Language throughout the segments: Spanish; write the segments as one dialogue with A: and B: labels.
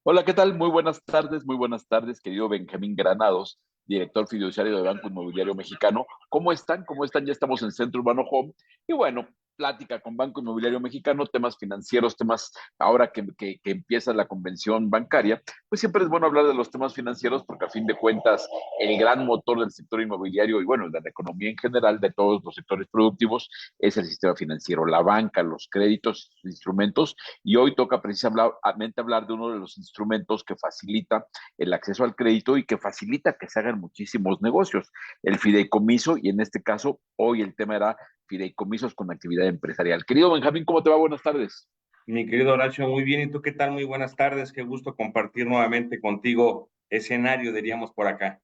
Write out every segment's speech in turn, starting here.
A: Hola, ¿qué tal? Muy buenas tardes, querido Benjamín Granados, director fiduciario de Banco Inmobiliario Mexicano. ¿Cómo están? ¿Cómo están? Ya estamos en Centro Urbano Home. Y bueno, plática con Banco Inmobiliario Mexicano, temas financieros, temas ahora que empieza la convención bancaria, pues siempre es bueno hablar de los temas financieros porque a fin de cuentas el gran motor del sector inmobiliario y bueno, de la economía en general, de todos los sectores productivos, es el sistema financiero, la banca, los créditos, los instrumentos y hoy toca precisamente hablar de uno de los instrumentos que facilita el acceso al crédito y que facilita que se hagan muchísimos negocios, el fideicomiso, y en este caso, hoy el tema era fideicomisos con actividad empresarial. Querido Benjamín, ¿cómo te va? Buenas tardes.
B: Mi querido Horacio, muy bien. ¿Y tú qué tal? Muy buenas tardes. Qué gusto compartir nuevamente contigo escenario, diríamos por acá.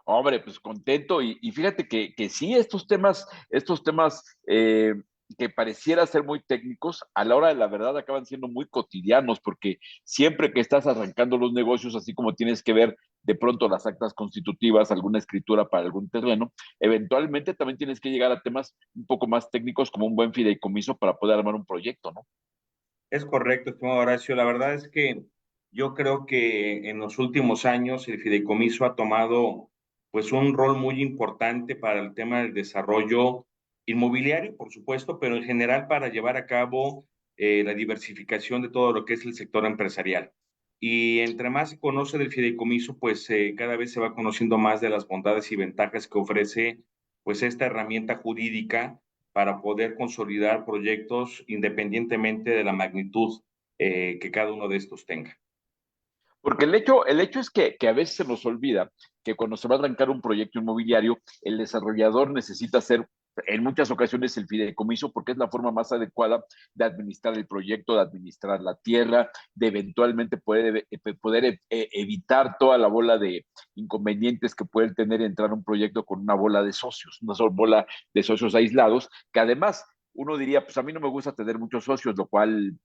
A: Hombre, pues contento y fíjate que sí, estos temas que pareciera ser muy técnicos, a la hora de la verdad acaban siendo muy cotidianos, porque siempre que estás arrancando los negocios, así como tienes que ver de pronto las actas constitutivas, alguna escritura para algún terreno, eventualmente también tienes que llegar a temas un poco más técnicos como un buen fideicomiso para poder armar un proyecto, ¿no?
B: Es correcto, estimado Horacio. La verdad es que yo creo que en los últimos años el fideicomiso ha tomado pues un rol muy importante para el tema del desarrollo inmobiliario, por supuesto, pero en general para llevar a cabo la diversificación de todo lo que es el sector empresarial. Y entre más se conoce del fideicomiso, pues cada vez se va conociendo más de las bondades y ventajas que ofrece pues esta herramienta jurídica para poder consolidar proyectos independientemente de la magnitud que cada uno de estos tenga.
A: Porque el hecho es que a veces se nos olvida que cuando se va a arrancar un proyecto inmobiliario, el desarrollador necesita hacer en muchas ocasiones el fideicomiso porque es la forma más adecuada de administrar el proyecto, de administrar la tierra, de eventualmente poder evitar toda la bola de inconvenientes que puede tener entrar a un proyecto con una bola de socios, una sola bola de socios aislados, que además uno diría, pues a mí no me gusta tener muchos socios, lo cual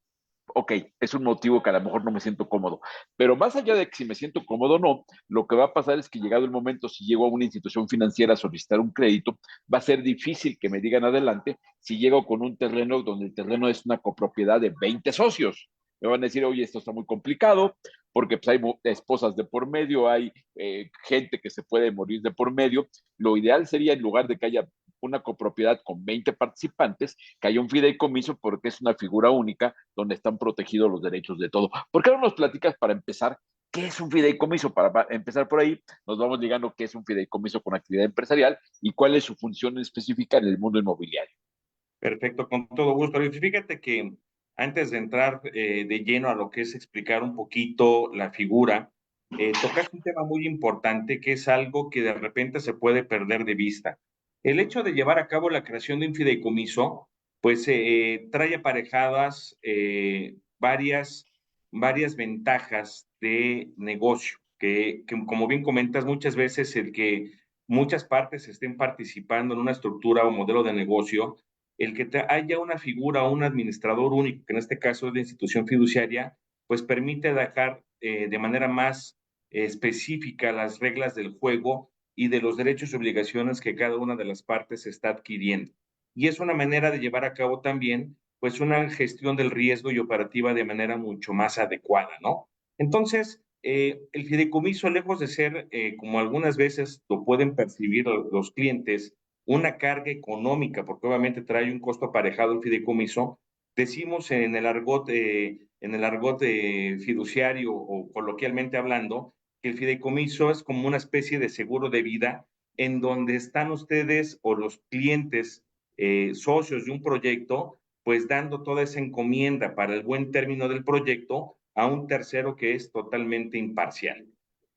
A: ok, es un motivo que a lo mejor no me siento cómodo, pero más allá de que si me siento cómodo o no, lo que va a pasar es que llegado el momento, si llego a una institución financiera a solicitar un crédito, va a ser difícil que me digan adelante si llego con un terreno donde el terreno es una copropiedad de 20 socios. Me van a decir, oye, esto está muy complicado, porque pues, hay esposas de por medio, hay gente que se puede morir de por medio. Lo ideal sería, en lugar de que haya una copropiedad con 20 participantes, que haya un fideicomiso porque es una figura única donde están protegidos los derechos de todo. ¿Por qué no nos platicas para empezar qué es un fideicomiso? Para empezar por ahí, nos vamos llegando qué es un fideicomiso con actividad empresarial y cuál es su función específica en el mundo inmobiliario.
B: Perfecto, con todo gusto. Y fíjate que antes de entrar de lleno a lo que es explicar un poquito la figura, tocaste un tema muy importante que es algo que de repente se puede perder de vista. El hecho de llevar a cabo la creación de un fideicomiso, pues trae aparejadas varias ventajas de negocio, que como bien comentas, muchas veces el que muchas partes estén participando en una estructura o modelo de negocio, el que haya una figura o un administrador único, que en este caso es la institución fiduciaria, pues permite dejar de manera más específica las reglas del juego y de los derechos y obligaciones que cada una de las partes está adquiriendo. Y es una manera de llevar a cabo también, pues, una gestión del riesgo y operativa de manera mucho más adecuada, ¿no? Entonces, el fideicomiso, lejos de ser, como algunas veces lo pueden percibir los clientes, una carga económica, porque obviamente trae un costo aparejado el fideicomiso, decimos en el argot fiduciario o coloquialmente hablando, que el fideicomiso es como una especie de seguro de vida en donde están ustedes o los clientes socios de un proyecto, pues dando toda esa encomienda para el buen término del proyecto a un tercero que es totalmente imparcial.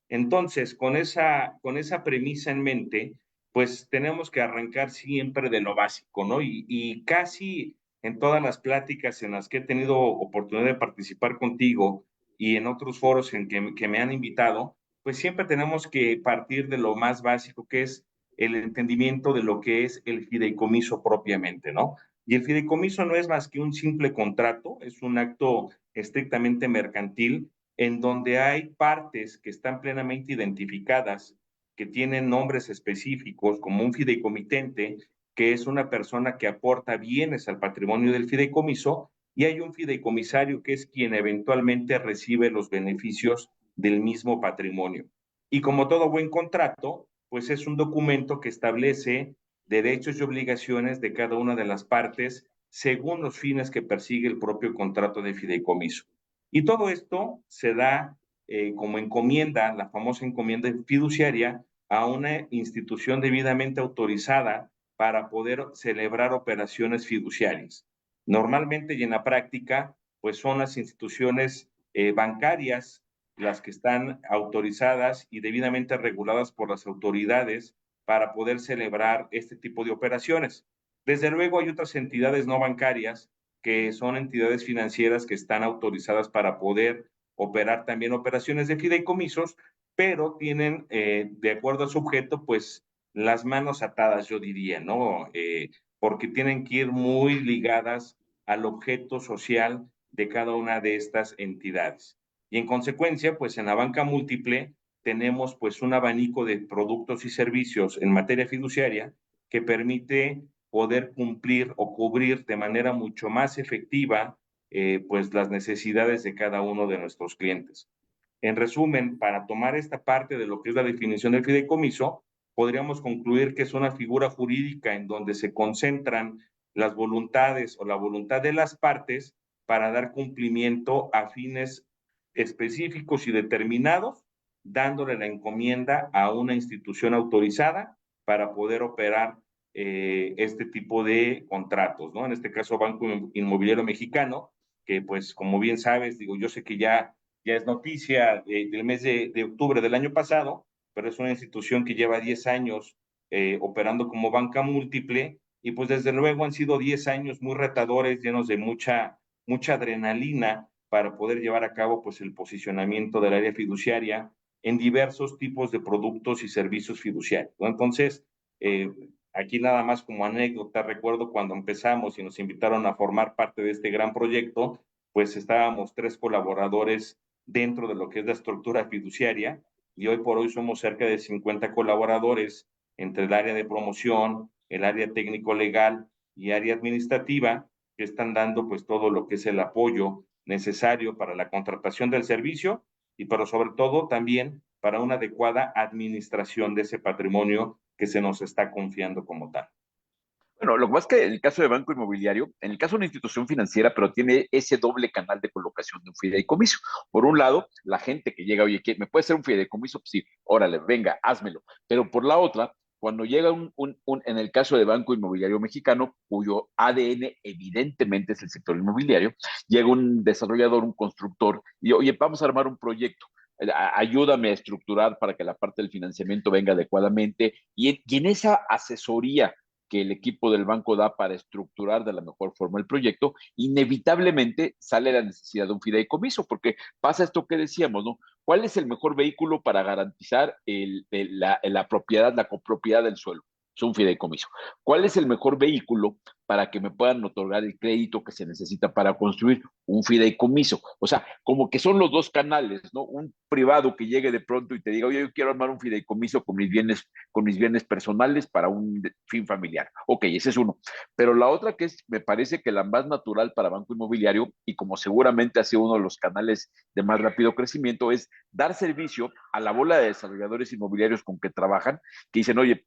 B: Entonces, con esa premisa en mente, pues tenemos que arrancar siempre de lo básico, ¿no? Y casi en todas las pláticas en las que he tenido oportunidad de participar contigo y en otros foros en que me han invitado, pues siempre tenemos que partir de lo más básico, que es el entendimiento de lo que es el fideicomiso propiamente, ¿no? Y el fideicomiso no es más que un simple contrato, es un acto estrictamente mercantil en donde hay partes que están plenamente identificadas, que tienen nombres específicos, como un fideicomitente, que es una persona que aporta bienes al patrimonio del fideicomiso, y hay un fideicomisario que es quien eventualmente recibe los beneficios del mismo patrimonio. Y como todo buen contrato, pues es un documento que establece derechos y obligaciones de cada una de las partes según los fines que persigue el propio contrato de fideicomiso. Y todo esto se da como encomienda, la famosa encomienda fiduciaria, a una institución debidamente autorizada para poder celebrar operaciones fiduciarias. Normalmente y en la práctica, pues son las instituciones bancarias las que están autorizadas y debidamente reguladas por las autoridades para poder celebrar este tipo de operaciones. Desde luego hay otras entidades no bancarias que son entidades financieras que están autorizadas para poder operar también operaciones de fideicomisos, pero tienen, de acuerdo a su objeto, pues las manos atadas, yo diría, ¿no? Porque tienen que ir muy ligadas al objeto social de cada una de estas entidades. Y en consecuencia, pues en la banca múltiple tenemos pues un abanico de productos y servicios en materia fiduciaria que permite poder cumplir o cubrir de manera mucho más efectiva pues las necesidades de cada uno de nuestros clientes. En resumen, para tomar esta parte de lo que es la definición del fideicomiso, podríamos concluir que es una figura jurídica en donde se concentran las voluntades o la voluntad de las partes para dar cumplimiento a fines específicos y determinados, dándole la encomienda a una institución autorizada para poder operar este tipo de contratos, ¿no? En este caso, Banco Inmobiliario Mexicano, que pues como bien sabes, digo, yo sé que ya es noticia del mes de octubre del año pasado, pero es una institución que lleva 10 años operando como banca múltiple y pues desde luego han sido 10 años muy retadores, llenos de mucha adrenalina para poder llevar a cabo pues el posicionamiento del área fiduciaria en diversos tipos de productos y servicios fiduciarios, ¿no? Entonces, aquí nada más como anécdota, recuerdo cuando empezamos y nos invitaron a formar parte de este gran proyecto, pues estábamos 3 colaboradores dentro de lo que es la estructura fiduciaria y hoy por hoy somos cerca de 50 colaboradores entre el área de promoción, el área técnico legal y área administrativa que están dando pues todo lo que es el apoyo necesario para la contratación del servicio y pero sobre todo también para una adecuada administración de ese patrimonio que se nos está confiando como tal.
A: Bueno, lo que pasa es que en el caso de banco inmobiliario, en el caso de una institución financiera, pero tiene ese doble canal de colocación de un fideicomiso. Por un lado, la gente que llega, oye, ¿me puede hacer un fideicomiso? Pues sí, órale, venga, házmelo. Pero por la otra, cuando llega en el caso de Banco Inmobiliario Mexicano, cuyo ADN evidentemente es el sector inmobiliario, llega un desarrollador, un constructor, y oye, vamos a armar un proyecto. Ayúdame a estructurar para que la parte del financiamiento venga adecuadamente y en esa asesoría que el equipo del banco da para estructurar de la mejor forma el proyecto, inevitablemente sale la necesidad de un fideicomiso, porque pasa esto que decíamos, ¿no? ¿Cuál es el mejor vehículo para garantizar la propiedad, la copropiedad del suelo? Es un fideicomiso. ¿Cuál es el mejor vehículo para que me puedan otorgar el crédito que se necesita para construir un fideicomiso? O sea, como que son los dos canales, ¿no? Un privado que llegue de pronto y te diga, oye, yo quiero armar un fideicomiso con mis bienes personales para un fin familiar. Ok, ese es uno. Pero la otra que es, me parece que la más natural para Banco Inmobiliario, y como seguramente ha sido uno de los canales de más rápido crecimiento, es dar servicio a la bola de desarrolladores inmobiliarios con que trabajan, que dicen, oye,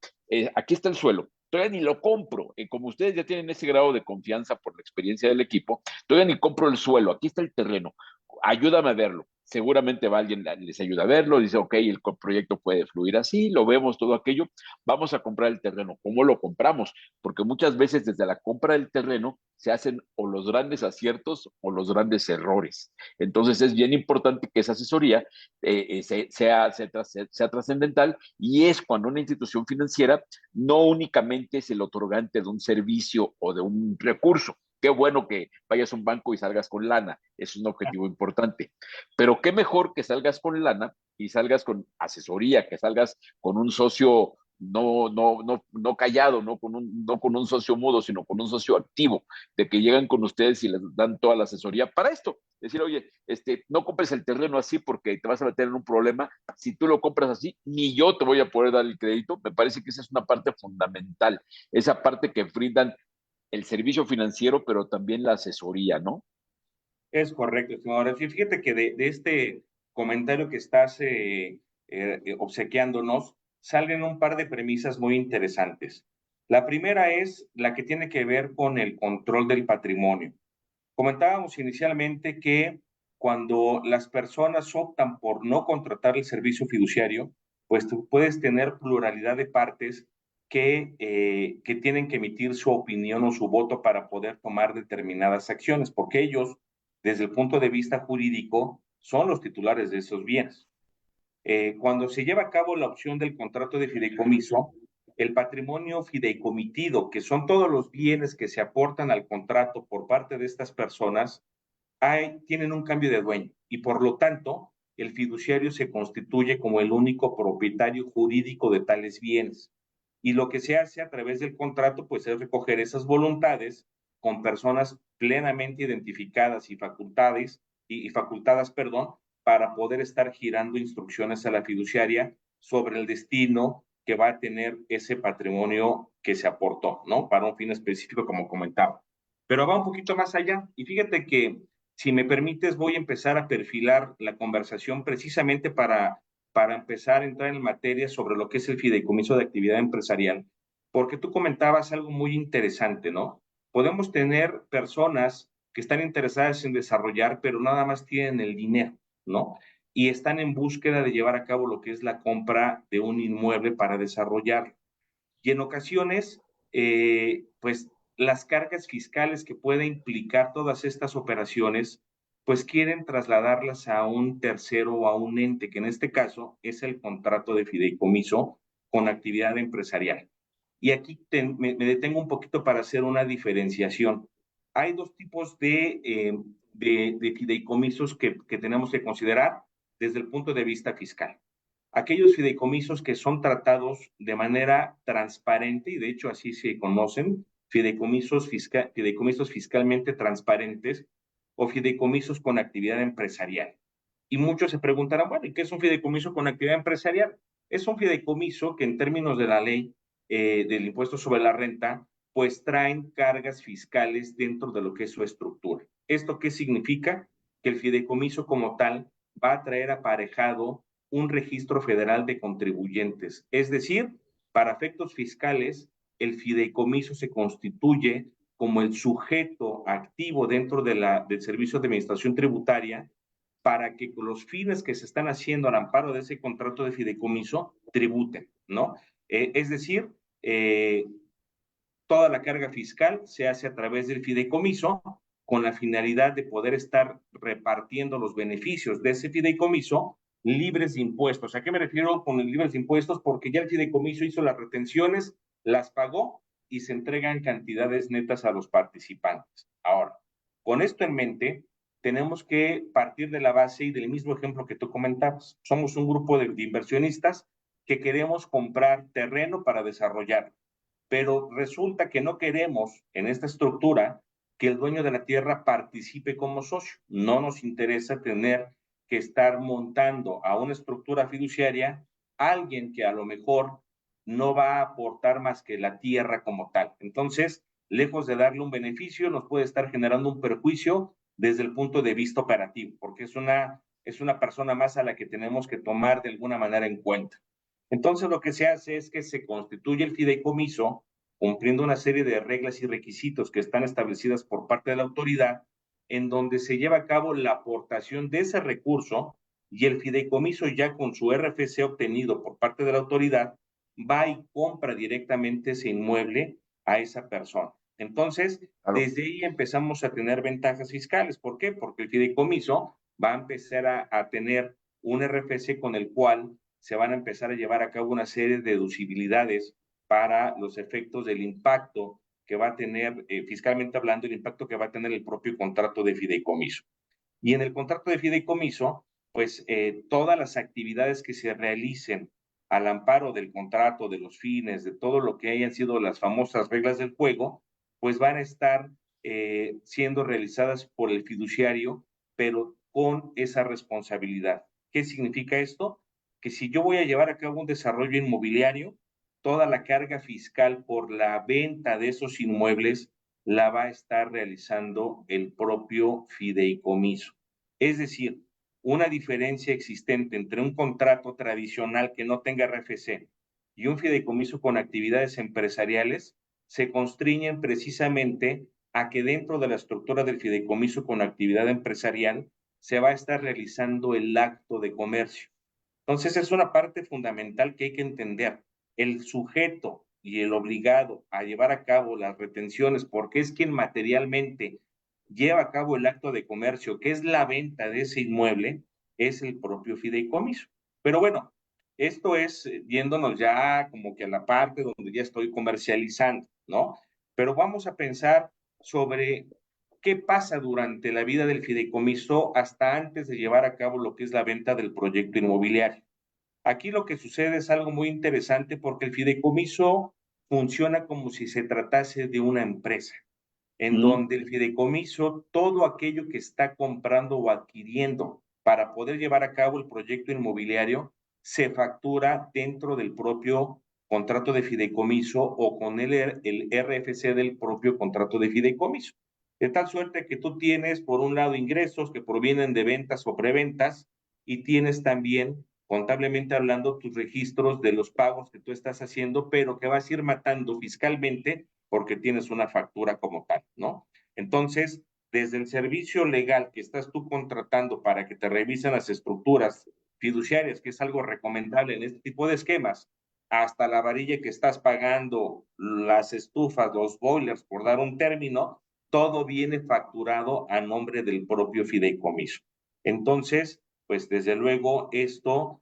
A: aquí está el suelo, todavía ni lo compro. Como ustedes ya tienen ese grado de confianza por la experiencia del equipo, todavía ni compro el suelo, aquí está el terreno, ayúdame a verlo. Seguramente va alguien les ayuda a verlo, dice, ok, el proyecto puede fluir así, lo vemos todo aquello, vamos a comprar el terreno. ¿Cómo lo compramos? Porque muchas veces desde la compra del terreno se hacen o los grandes aciertos o los grandes errores. Entonces es bien importante que esa asesoría sea trascendental y es cuando una institución financiera no únicamente es el otorgante de un servicio o de un recurso. Qué bueno que vayas a un banco y salgas con lana, es un objetivo importante. Pero qué mejor que salgas con lana y salgas con asesoría, que salgas con un socio no callado, no con un socio mudo, sino con un socio activo, de que llegan con ustedes y les dan toda la asesoría para esto. Decir, oye, no compres el terreno así porque te vas a meter en un problema. Si tú lo compras así, ni yo te voy a poder dar el crédito. Me parece que esa es una parte fundamental, esa parte que brindan el servicio financiero, pero también la asesoría, ¿no?
B: Es correcto, estimado Horacio. Fíjate que de este comentario que estás obsequiándonos, salen un par de premisas muy interesantes. La primera es la que tiene que ver con el control del patrimonio. Comentábamos inicialmente que cuando las personas optan por no contratar el servicio fiduciario, pues tú puedes tener pluralidad de partes que tienen que emitir su opinión o su voto para poder tomar determinadas acciones, porque ellos, desde el punto de vista jurídico, son los titulares de esos bienes. Cuando se lleva a cabo la opción del contrato de fideicomiso, el patrimonio fideicomitido, que son todos los bienes que se aportan al contrato por parte de estas personas, tienen un cambio de dueño y por lo tanto el fiduciario se constituye como el único propietario jurídico de tales bienes. Y lo que se hace a través del contrato pues es recoger esas voluntades con personas plenamente identificadas y facultadas, perdón, para poder estar girando instrucciones a la fiduciaria sobre el destino que va a tener ese patrimonio que se aportó, ¿no? Para un fin específico, como comentaba. Pero va un poquito más allá. Y fíjate que, si me permites, voy a empezar a perfilar la conversación precisamente para empezar a entrar en materia sobre lo que es el fideicomiso de actividad empresarial, porque tú comentabas algo muy interesante, ¿no? Podemos tener personas que están interesadas en desarrollar, pero nada más tienen el dinero, ¿no? Y están en búsqueda de llevar a cabo lo que es la compra de un inmueble para desarrollar. Y en ocasiones, pues las cargas fiscales que puede implicar todas estas operaciones, pues quieren trasladarlas a un tercero o a un ente, que en este caso es el contrato de fideicomiso con actividad empresarial. Y aquí me detengo un poquito para hacer una diferenciación. Hay dos tipos de fideicomisos que tenemos que considerar desde el punto de vista fiscal. Aquellos fideicomisos que son tratados de manera transparente, y de hecho así se conocen, fideicomisos fiscalmente transparentes o fideicomisos con actividad empresarial. Y muchos se preguntarán, bueno, ¿y qué es un fideicomiso con actividad empresarial? Es un fideicomiso que en términos de la ley del impuesto sobre la renta, pues traen cargas fiscales dentro de lo que es su estructura. ¿Esto qué significa? Que el fideicomiso como tal va a traer aparejado un registro federal de contribuyentes. Es decir, para efectos fiscales, el fideicomiso se constituye como el sujeto activo dentro del servicio de administración tributaria para que los fines que se están haciendo al amparo de ese contrato de fideicomiso tributen, ¿no? Es decir, toda la carga fiscal se hace a través del fideicomiso con la finalidad de poder estar repartiendo los beneficios de ese fideicomiso libres de impuestos. ¿A qué me refiero con libres de impuestos? Porque ya el fideicomiso hizo las retenciones, las pagó y se entregan cantidades netas a los participantes. Ahora, con esto en mente, tenemos que partir de la base y del mismo ejemplo que tú comentabas. Somos un grupo de inversionistas que queremos comprar terreno para desarrollar, pero resulta que no queremos en esta estructura que el dueño de la tierra participe como socio. No nos interesa tener que estar montando a una estructura fiduciaria a alguien que a lo mejor no va a aportar más que la tierra como tal. Entonces, lejos de darle un beneficio, nos puede estar generando un perjuicio desde el punto de vista operativo, porque es una persona más a la que tenemos que tomar de alguna manera en cuenta. Entonces, lo que se hace es que se constituye el fideicomiso cumpliendo una serie de reglas y requisitos que están establecidas por parte de la autoridad, en donde se lleva a cabo la aportación de ese recurso y el fideicomiso, ya con su RFC obtenido por parte de la autoridad, va y compra directamente ese inmueble a esa persona. Entonces,
A: Claro.
B: desde ahí empezamos a tener ventajas fiscales. ¿Por qué? Porque el fideicomiso va a empezar a tener un RFC con el cual se van a empezar a llevar a cabo una serie de deducibilidades para los efectos del impacto que va a tener, fiscalmente hablando, el impacto que va a tener el propio contrato de fideicomiso. Y en el contrato de fideicomiso, pues todas las actividades que se realicen al amparo del contrato, de los fines, de todo lo que hayan sido las famosas reglas del juego, pues van a estar siendo realizadas por el fiduciario, pero con esa responsabilidad. ¿Qué significa esto? Que si yo voy a llevar a cabo un desarrollo inmobiliario, toda la carga fiscal por la venta de esos inmuebles la va a estar realizando el propio fideicomiso. Es decir, una diferencia existente entre un contrato tradicional que no tenga RFC y un fideicomiso con actividades empresariales se constriñen precisamente a que dentro de la estructura del fideicomiso con actividad empresarial se va a estar realizando el acto de comercio. Entonces es una parte fundamental que hay que entender. El sujeto y el obligado a llevar a cabo las retenciones, porque es quien materialmente lleva a cabo el acto de comercio, que es la venta de ese inmueble, es el propio fideicomiso. Pero bueno, esto es yéndonos ya como que a la parte donde ya estoy comercializando, ¿no? Pero vamos a pensar sobre qué pasa durante la vida del fideicomiso hasta antes de llevar a cabo lo que es la venta del proyecto inmobiliario. Aquí lo que sucede es algo muy interesante porque el fideicomiso funciona como si se tratase de una empresa, en
A: Mm.
B: donde el fideicomiso, todo aquello que está comprando o adquiriendo para poder llevar a cabo el proyecto inmobiliario, se factura dentro del propio contrato de fideicomiso o con el RFC del propio contrato de fideicomiso. De tal suerte que tú tienes, por un lado, ingresos que provienen de ventas o preventas y tienes también, contablemente hablando, tus registros de los pagos que tú estás haciendo, pero que vas a ir matando fiscalmente porque tienes una factura como tal, ¿no? Entonces, desde el servicio legal que estás tú contratando para que te revisen las estructuras fiduciarias, que es algo recomendable en este tipo de esquemas, hasta la varilla que estás pagando, las estufas, los boilers, por dar un término, todo viene facturado a nombre del propio fideicomiso. Entonces, pues desde luego esto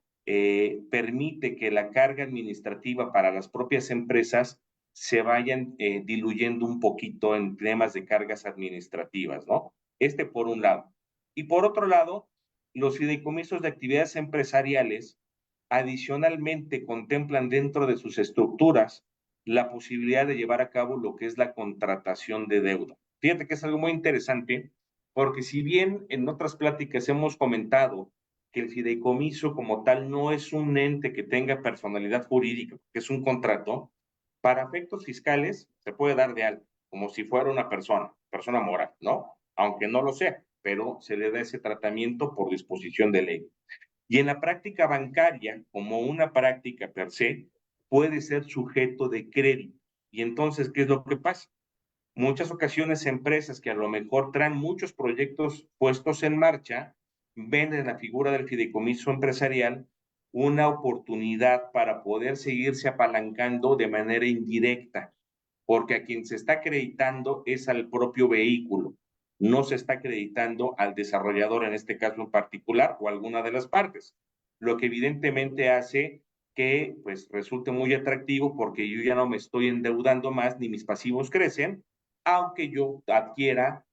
B: permite que la carga administrativa para las propias empresas se vayan diluyendo un poquito en temas de cargas administrativas, ¿no? Este por un lado. Y por otro lado, los fideicomisos de actividades empresariales adicionalmente contemplan dentro de sus estructuras la posibilidad de llevar a cabo lo que es la contratación de deuda. Fíjate que es algo muy interesante, porque si bien en otras pláticas hemos comentado que el fideicomiso como tal no es un ente que tenga personalidad jurídica, que es un contrato, para efectos fiscales se puede dar de alta, como si fuera una persona moral, ¿no? Aunque no lo sea, pero se le da ese tratamiento por disposición de ley. Y en la práctica bancaria, como una práctica per se, puede ser sujeto de crédito. Y entonces, ¿qué es lo que pasa? Muchas ocasiones empresas que a lo mejor traen muchos proyectos puestos en marcha, ven en la figura del fideicomiso empresarial una oportunidad para poder seguirse apalancando de manera indirecta, porque a quien se está acreditando es al propio vehículo, no se está acreditando al desarrollador en este caso en particular o alguna de las partes, lo que evidentemente hace que pues resulte muy atractivo porque yo ya no me estoy endeudando más ni mis pasivos crecen, aunque yo adquiera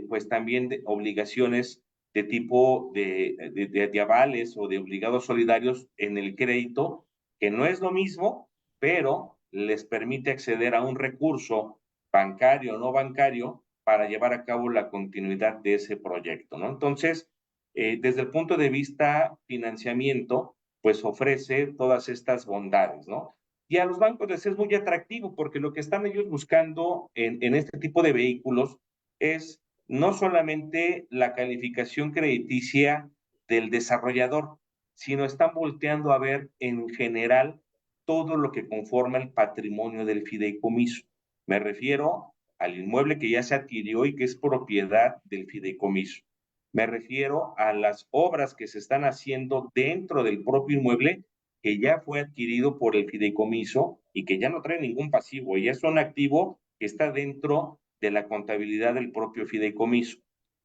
B: pues también obligaciones de tipo de avales o de obligados solidarios en el crédito, que no es lo mismo, pero les permite acceder a un recurso bancario o no bancario para llevar a cabo la continuidad de ese proyecto, ¿no? Entonces, desde el punto de vista financiamiento, pues ofrece todas estas bondades, ¿no? Y a los bancos les es muy atractivo porque lo que están ellos buscando en este tipo de vehículos es no solamente la calificación crediticia del desarrollador, sino están volteando a ver en general todo lo que conforma el patrimonio del fideicomiso. Me refiero al inmueble que ya se adquirió y que es propiedad del fideicomiso. Me refiero a las obras que se están haciendo dentro del propio inmueble que ya fue adquirido por el fideicomiso y que ya no trae ningún pasivo, ya es un activo que está dentro de la contabilidad del propio fideicomiso.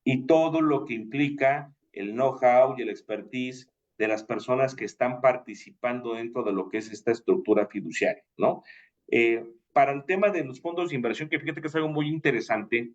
B: Y todo lo que implica el know-how y el expertise de las personas que están participando dentro de lo que es esta estructura fiduciaria, ¿no? Para el tema de los fondos de inversión, que fíjate que es algo muy interesante,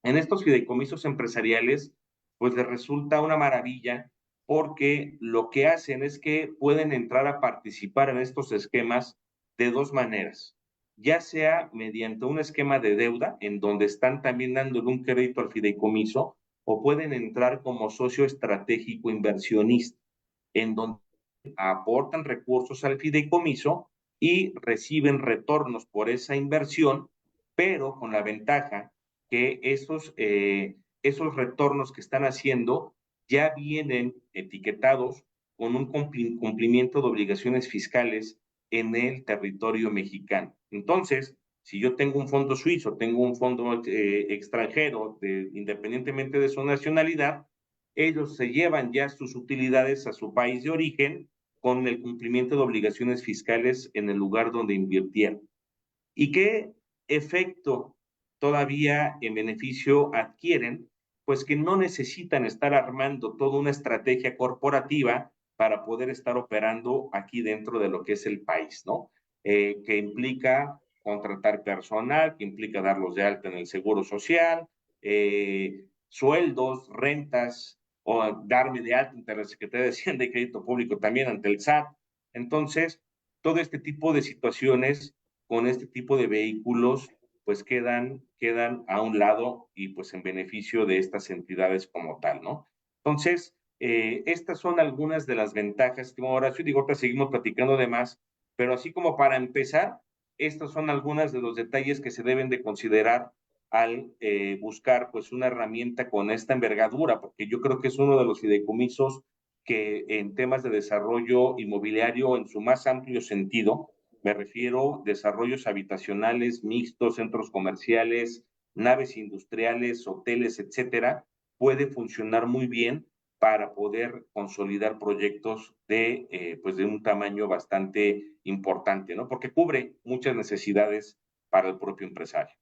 B: en estos fideicomisos empresariales, pues les resulta una maravilla porque lo que hacen es que pueden entrar a participar en estos esquemas de dos maneras, ya sea mediante un esquema de deuda, en donde están también dándole un crédito al fideicomiso, o pueden entrar como socio estratégico inversionista, en donde aportan recursos al fideicomiso y reciben retornos por esa inversión pero con la ventaja que esos retornos que están haciendo ya vienen etiquetados con un cumplimiento de obligaciones fiscales en el territorio mexicano. Entonces, si yo tengo un fondo suizo, tengo un fondo extranjero, independientemente de su nacionalidad, ellos se llevan ya sus utilidades a su país de origen con el cumplimiento de obligaciones fiscales en el lugar donde invirtieron. ¿Y qué efecto todavía en beneficio adquieren? Pues que no necesitan estar armando toda una estrategia corporativa para poder estar operando aquí dentro de lo que es el país, ¿no? Que implica contratar personal, que implica darlos de alta en el seguro social, sueldos, rentas, o darme de alta ante la Secretaría de Hacienda y Crédito Público también ante el SAT. Entonces, todo este tipo de situaciones con este tipo de vehículos pues quedan a un lado y pues en beneficio de estas entidades como tal, ¿no? Entonces, estas son algunas de las ventajas que Horacio, digo, ahorita seguimos platicando de más, pero así como para empezar, estas son algunas de los detalles que se deben de considerar al buscar pues una herramienta con esta envergadura, porque yo creo que es uno de los fideicomisos que en temas de desarrollo inmobiliario en su más amplio sentido, me refiero a desarrollos habitacionales, mixtos, centros comerciales, naves industriales, hoteles, etcétera, puede funcionar muy bien para poder consolidar proyectos pues de un tamaño bastante importante, ¿no? Porque cubre muchas necesidades para el propio empresario.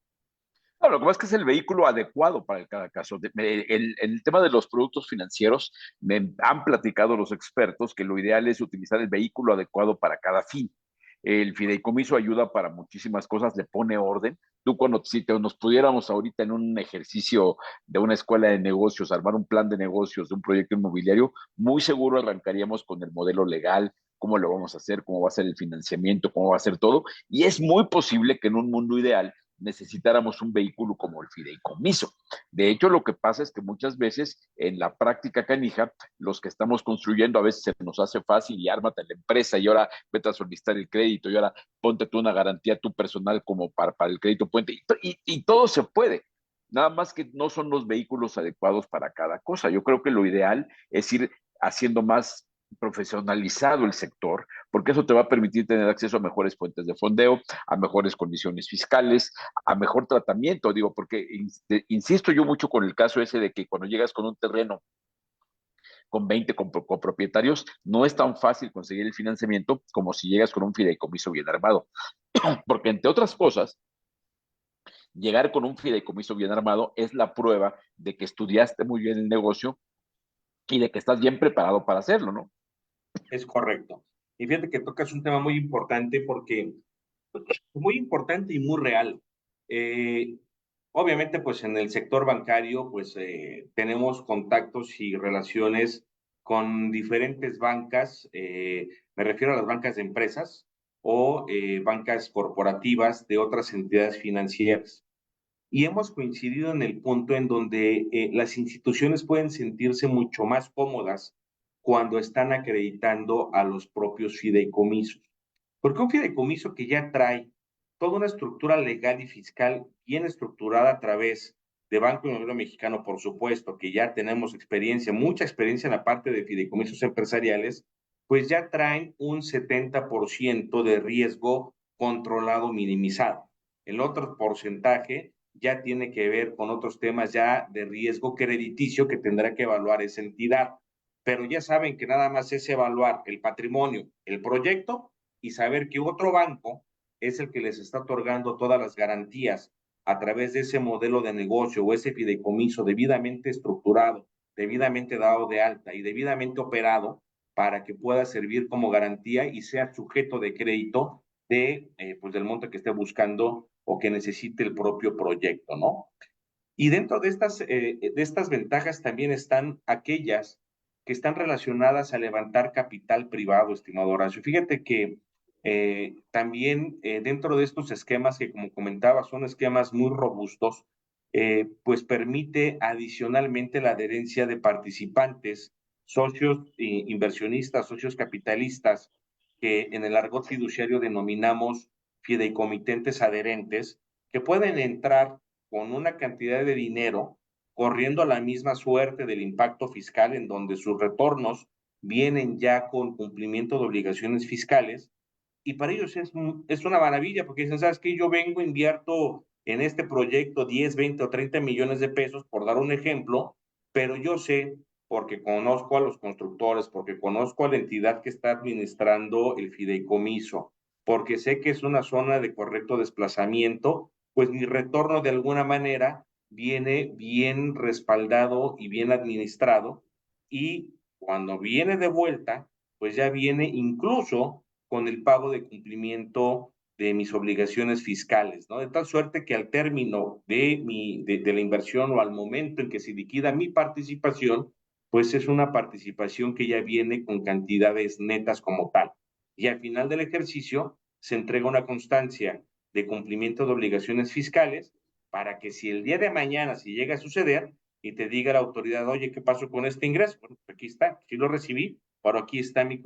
A: No, lo que pasa es que es el vehículo adecuado para cada caso. El tema de los productos financieros, me han platicado los expertos que lo ideal es utilizar el vehículo adecuado para cada fin. El fideicomiso ayuda para muchísimas cosas, le pone orden. Tú cuando si nos pudiéramos ahorita en un ejercicio de una escuela de negocios, armar un plan de negocios de un proyecto inmobiliario, muy seguro arrancaríamos con el modelo legal, cómo lo vamos a hacer, cómo va a ser el financiamiento, cómo va a ser todo. Y es muy posible que en un mundo ideal necesitáramos un vehículo como el fideicomiso. De hecho, lo que pasa es que muchas veces en la práctica canija, los que estamos construyendo a veces se nos hace fácil y ármate la empresa y ahora vete a solicitar el crédito y ahora ponte tú una garantía tú personal como para el crédito puente y todo se puede. Nada más que no son los vehículos adecuados para cada cosa. Yo creo que lo ideal es ir haciendo más profesionalizado el sector, porque eso te va a permitir tener acceso a mejores fuentes de fondeo, a mejores condiciones fiscales, a mejor tratamiento, digo, porque insisto yo mucho con el caso ese de que cuando llegas con un terreno con 20 copropietarios, no es tan fácil conseguir el financiamiento como si llegas con un fideicomiso bien armado. Porque entre otras cosas, llegar con un fideicomiso bien armado es la prueba de que estudiaste muy bien el negocio y de que estás bien preparado para hacerlo, ¿no?
B: Es correcto. Y fíjate que tocas un tema muy importante porque muy importante y muy real. Eh, Obviamente, pues en el sector bancario, pues tenemos contactos y relaciones con diferentes bancas, me refiero a las bancas de empresas o bancas corporativas de otras entidades financieras. Y hemos coincidido en el punto en donde las instituciones pueden sentirse mucho más cómodas cuando están acreditando a los propios fideicomisos. Porque un fideicomiso que ya trae toda una estructura legal y fiscal bien estructurada a través de Banco Inmobiliario Mexicano, por supuesto, que ya tenemos experiencia, mucha experiencia en la parte de fideicomisos empresariales, pues ya traen un 70% de riesgo controlado, minimizado. El otro porcentaje ya tiene que ver con otros temas ya de riesgo crediticio que tendrá que evaluar esa entidad. Pero ya saben que nada más es evaluar el patrimonio, el proyecto y saber que otro banco es el que les está otorgando todas las garantías a través de ese modelo de negocio o ese fideicomiso debidamente estructurado, debidamente dado de alta y debidamente operado para que pueda servir como garantía y sea sujeto de crédito pues del monto que esté buscando o que necesite el propio proyecto, ¿no? Y dentro de estas ventajas también están aquellas que están relacionadas a levantar capital privado, estimado Horacio. Fíjate que también dentro de estos esquemas que, como comentaba, son esquemas muy robustos, pues permite adicionalmente la adherencia de participantes, socios inversionistas, socios capitalistas, que en el argot fiduciario denominamos fideicomitentes adherentes, que pueden entrar con una cantidad de dinero corriendo la misma suerte del impacto fiscal en donde sus retornos vienen ya con cumplimiento de obligaciones fiscales y para ellos es una maravilla porque dicen, ¿sabes qué? Yo vengo, invierto en este proyecto 10, 20 o 30 millones de pesos, por dar un ejemplo, pero yo sé, porque conozco a los constructores, porque conozco a la entidad que está administrando el fideicomiso, porque sé que es una zona de correcto desplazamiento, pues mi retorno de alguna manera viene bien respaldado y bien administrado y cuando viene de vuelta, pues ya viene incluso con el pago de cumplimiento de mis obligaciones fiscales, ¿no? De tal suerte que al término de la inversión o al momento en que se liquida mi participación, pues es una participación que ya viene con cantidades netas como tal. Y al final del ejercicio se entrega una constancia de cumplimiento de obligaciones fiscales para que si el día de mañana, si llega a suceder, y te diga la autoridad, oye, ¿qué pasó con este ingreso? Bueno, pues aquí está, sí lo recibí, pero aquí está mi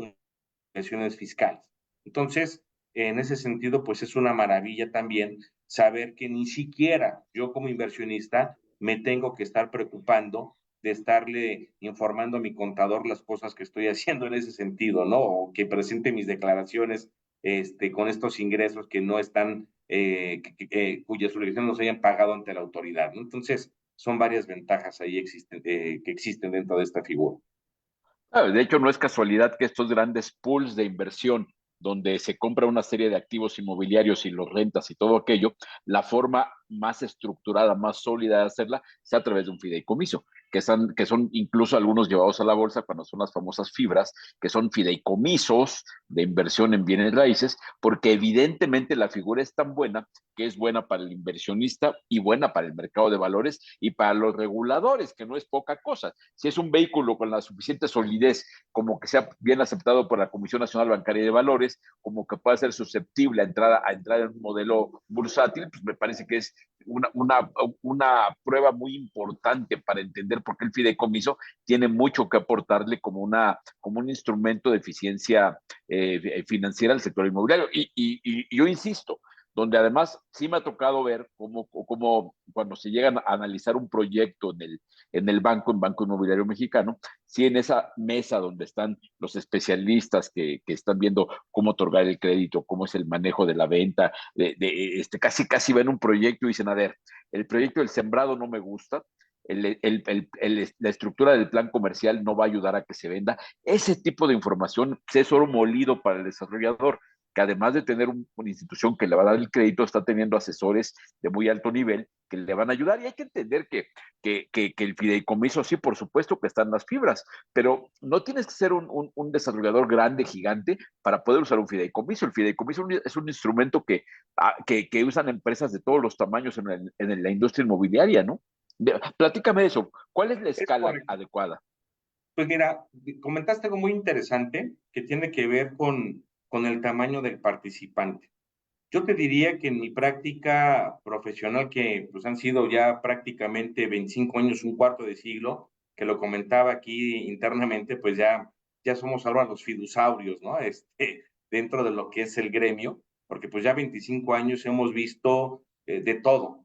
B: obligaciones fiscales. Entonces, en ese sentido, pues es una maravilla también saber que ni siquiera yo como inversionista me tengo que estar preocupando de estarle informando a mi contador las cosas que estoy haciendo en ese sentido, ¿no? O que presente mis declaraciones con estos ingresos que no están, cuyas obligaciones no se hayan pagado ante la autoridad, ¿no? Entonces, son varias ventajas ahí que existen dentro de esta figura.
A: De hecho, no es casualidad que estos grandes pools de inversión, donde se compra una serie de activos inmobiliarios y los rentas y todo aquello, la forma más estructurada, más sólida de hacerla es a través de un fideicomiso, que son incluso algunos llevados a la bolsa cuando son las famosas fibras, que son fideicomisos de inversión en bienes raíces, porque evidentemente la figura es tan buena que es buena para el inversionista y buena para el mercado de valores y para los reguladores, que no es poca cosa. Si es un vehículo con la suficiente solidez como que sea bien aceptado por la Comisión Nacional Bancaria de Valores, como que pueda ser susceptible a entrar en un modelo bursátil, pues me parece que es una prueba muy importante para entender por qué el fideicomiso tiene mucho que aportarle como un instrumento de eficiencia financiera al sector inmobiliario. Y yo insisto, donde además sí me ha tocado ver cómo cuando se llegan a analizar un proyecto en el banco, en Banco Inmobiliario Mexicano, sí en esa mesa donde están los especialistas que están viendo cómo otorgar el crédito, cómo es el manejo de la venta, casi ven un proyecto y dicen, a ver, el proyecto del sembrado no me gusta, la estructura del plan comercial no va a ayudar a que se venda. Ese tipo de información es oro molido para el desarrollador, que además de tener una institución que le va a dar el crédito, está teniendo asesores de muy alto nivel que le van a ayudar. Y hay que entender que el fideicomiso, sí, por supuesto que están las fibras, pero no tienes que ser un desarrollador grande, gigante, para poder usar un fideicomiso. El fideicomiso es un instrumento que usan empresas de todos los tamaños en la industria inmobiliaria, ¿no? Platícame de eso. ¿Cuál es la
B: Es
A: escala
B: correcto.
A: adecuada?
B: Pues mira, comentaste algo muy interesante que tiene que ver con el tamaño del participante. Yo te diría que en mi práctica profesional, que pues han sido ya prácticamente 25 años, un cuarto de siglo, que lo comentaba aquí internamente, pues ya somos ahora los fidusaurios, ¿no? Dentro de lo que es el gremio, porque pues ya 25 años hemos visto de todo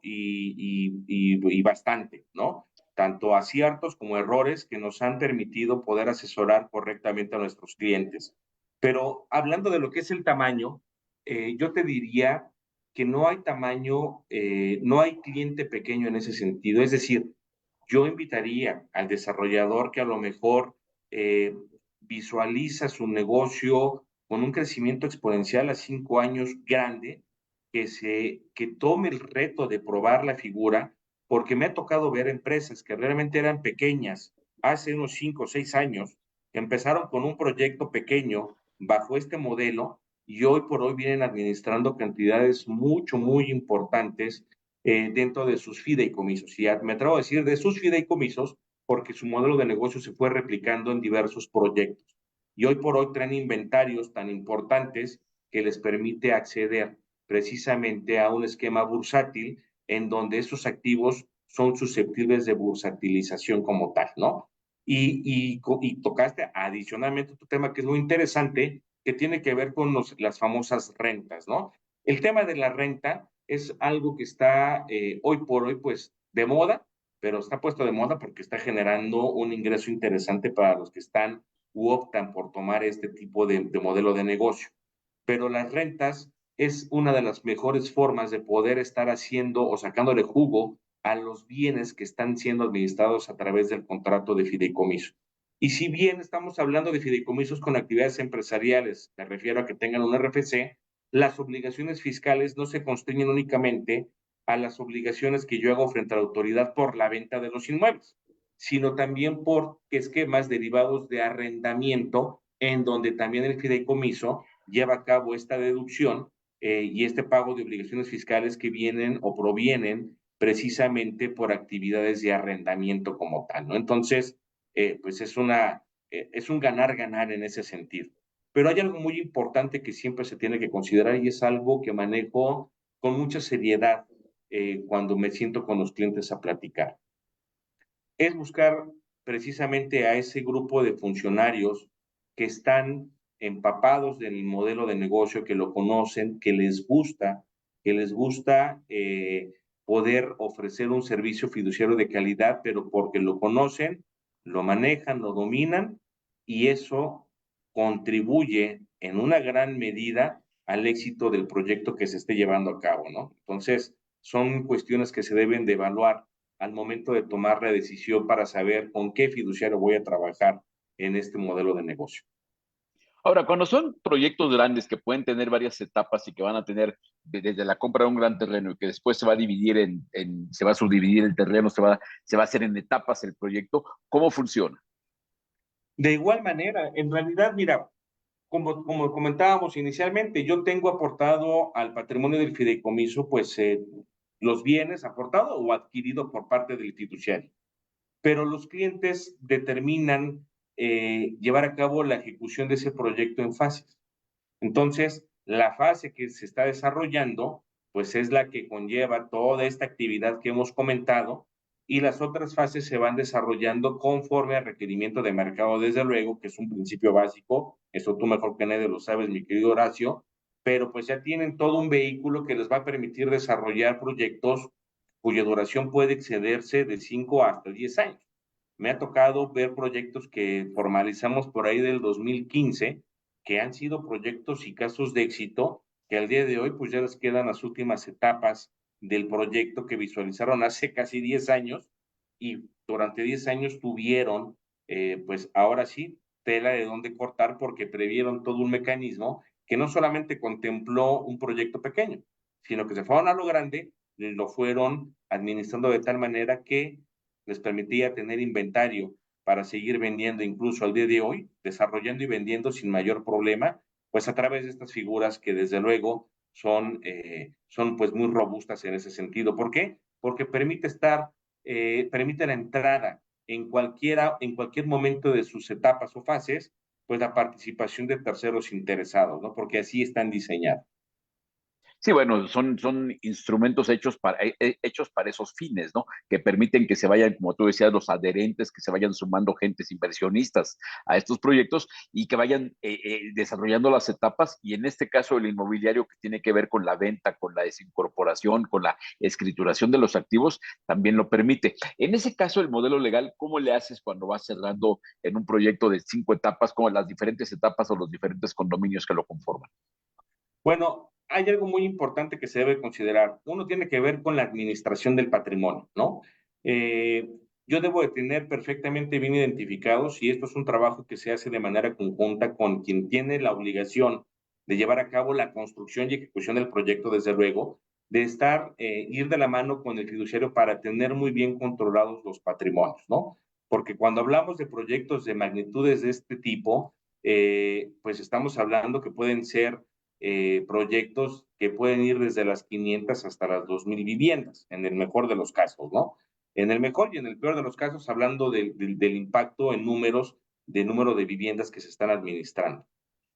B: y bastante, ¿no? Tanto aciertos como errores que nos han permitido poder asesorar correctamente a nuestros clientes. Pero hablando de lo que es el tamaño, yo te diría que no hay tamaño, no hay cliente pequeño en ese sentido. Es decir, yo invitaría al desarrollador que a lo mejor eh, visualiza su negocio con un crecimiento exponencial a 5 años grande, que tome el reto de probar la figura, porque me ha tocado ver empresas que realmente eran pequeñas hace unos 5 o 6 años, que empezaron con un proyecto pequeño bajo este modelo y hoy por hoy vienen administrando cantidades muy importantes dentro de sus fideicomisos. Y me atrevo a decir de sus fideicomisos porque su modelo de negocio se fue replicando en diversos proyectos. Y hoy por hoy traen inventarios tan importantes que les permite acceder precisamente a un esquema bursátil en donde esos activos son susceptibles de bursatilización como tal, ¿no? Y tocaste adicionalmente otro tema que es muy interesante, que tiene que ver con las famosas rentas, ¿no? El tema de la renta es algo que está hoy por hoy pues de moda, pero está puesto de moda porque está generando un ingreso interesante para los que están u optan por tomar este tipo de modelo de negocio. Pero las rentas es una de las mejores formas de poder estar haciendo o sacándole jugo a los bienes que están siendo administrados a través del contrato de fideicomiso. Y si bien estamos hablando de fideicomisos con actividades empresariales, me refiero a que tengan un RFC, las obligaciones fiscales no se constriñen únicamente a las obligaciones que yo hago frente a la autoridad por la venta de los inmuebles, sino también por esquemas derivados de arrendamiento, en donde también el fideicomiso lleva a cabo esta deducción y este pago de obligaciones fiscales que vienen o provienen precisamente por actividades de arrendamiento como tal, ¿no? Entonces, pues es un ganar-ganar en ese sentido. Pero hay algo muy importante que siempre se tiene que considerar y es algo que manejo con mucha seriedad cuando me siento con los clientes a platicar. Es buscar precisamente a ese grupo de funcionarios que están empapados del modelo de negocio, que lo conocen, que les gusta poder ofrecer un servicio fiduciario de calidad, pero porque lo conocen, lo manejan, lo dominan y eso contribuye en una gran medida al éxito del proyecto que se esté llevando a cabo, ¿no? Entonces, son cuestiones que se deben de evaluar al momento de tomar la decisión para saber con qué fiduciario voy a trabajar en este modelo de negocio.
A: Ahora, cuando son proyectos grandes que pueden tener varias etapas y que van a tener desde la compra de un gran terreno y que después se va a dividir se va a subdividir el terreno, se va a hacer en etapas el proyecto, ¿cómo funciona?
B: De igual manera, en realidad, mira, como comentábamos inicialmente, yo tengo aportado al patrimonio del fideicomiso, pues los bienes aportado o adquirido por parte del fiduciario. Pero los clientes determinan llevar a cabo la ejecución de ese proyecto en fases. Entonces, la fase que se está desarrollando, pues es la que conlleva toda esta actividad que hemos comentado y las otras fases se van desarrollando conforme al requerimiento de mercado, desde luego, que es un principio básico, eso tú mejor que nadie lo sabes, mi querido Horacio, pero pues ya tienen todo un vehículo que les va a permitir desarrollar proyectos cuya duración puede excederse de 5 hasta 10 años. Me ha tocado ver proyectos que formalizamos por ahí del 2015 que han sido proyectos y casos de éxito que al día de hoy pues ya les quedan las últimas etapas del proyecto que visualizaron hace casi 10 años y durante 10 años tuvieron pues ahora sí tela de dónde cortar porque previeron todo un mecanismo que no solamente contempló un proyecto pequeño, sino que se fueron a lo grande, lo fueron administrando de tal manera que les permitía tener inventario para seguir vendiendo incluso al día de hoy, desarrollando y vendiendo sin mayor problema, pues a través de estas figuras que desde luego son pues muy robustas en ese sentido. ¿Por qué? Porque permite la entrada en cualquier momento de sus etapas o fases, pues la participación de terceros interesados, ¿no? Porque así están diseñados.
A: Sí, bueno, son instrumentos hechos para esos fines, ¿no? Que permiten que se vayan, como tú decías, los adherentes, que se vayan sumando gentes inversionistas a estos proyectos y que vayan desarrollando las etapas. Y en este caso, el inmobiliario que tiene que ver con la venta, con la desincorporación, con la escrituración de los activos, también lo permite. En ese caso, el modelo legal, ¿cómo le haces cuando vas cerrando en un proyecto de 5 etapas, como las diferentes etapas o los diferentes condominios que lo conforman?
B: Bueno, hay algo muy importante que se debe considerar. Uno tiene que ver con la administración del patrimonio, ¿no? Eh, yo debo de tener perfectamente bien identificados y esto es un trabajo que se hace de manera conjunta con quien tiene la obligación de llevar a cabo la construcción y ejecución del proyecto, desde luego, de ir de la mano con el fiduciario para tener muy bien controlados los patrimonios, ¿no? Porque cuando hablamos de proyectos de magnitudes de este tipo, pues estamos hablando que pueden ser proyectos que pueden ir desde las 500 hasta las 2,000 viviendas, en el mejor de los casos, ¿no? En el mejor y en el peor de los casos, hablando del impacto en números, de número de viviendas que se están administrando.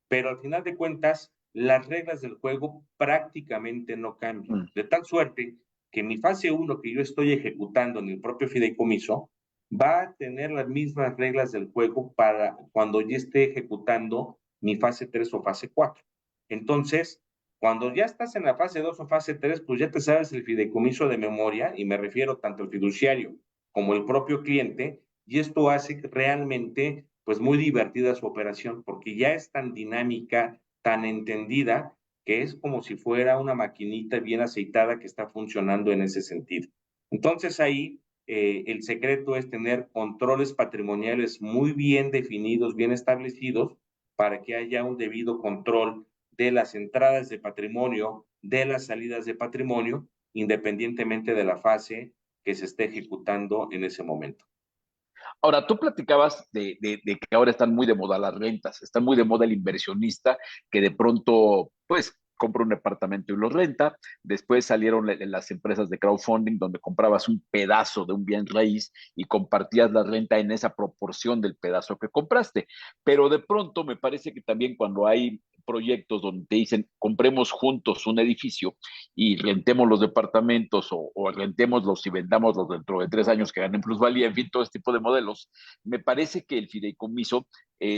B: Pero al final de cuentas, las reglas del juego prácticamente no cambian.
A: Mm.
B: De tal suerte que mi fase uno que yo estoy ejecutando en el propio fideicomiso va a tener las mismas reglas del juego para cuando yo esté ejecutando mi fase 3 o fase 4. Entonces, Cuando ya estás en la fase 2 o fase 3, pues ya te sabes el fideicomiso de memoria, y me refiero tanto al fiduciario como el propio cliente, y esto hace realmente pues muy divertida su operación, porque ya es tan dinámica, tan entendida, que es como si fuera una maquinita bien aceitada que está funcionando en ese sentido. Entonces ahí el secreto es tener controles patrimoniales muy bien definidos, bien establecidos, para que haya un debido control de las entradas de patrimonio, de las salidas de patrimonio, independientemente de la fase que se esté ejecutando en ese momento.
A: Ahora, tú platicabas de que ahora están muy de moda las rentas, está muy de moda el inversionista que de pronto, pues, compra un departamento y lo renta. Después salieron las empresas de crowdfunding donde comprabas un pedazo de un bien raíz y compartías la renta en esa proporción del pedazo que compraste. Pero de pronto me parece que también cuando hay proyectos donde te dicen compremos juntos un edificio y rentemos los departamentos o rentémoslos y vendámoslos dentro de 3 años que ganen plusvalía, en fin, todo este tipo de modelos, me parece que el fideicomiso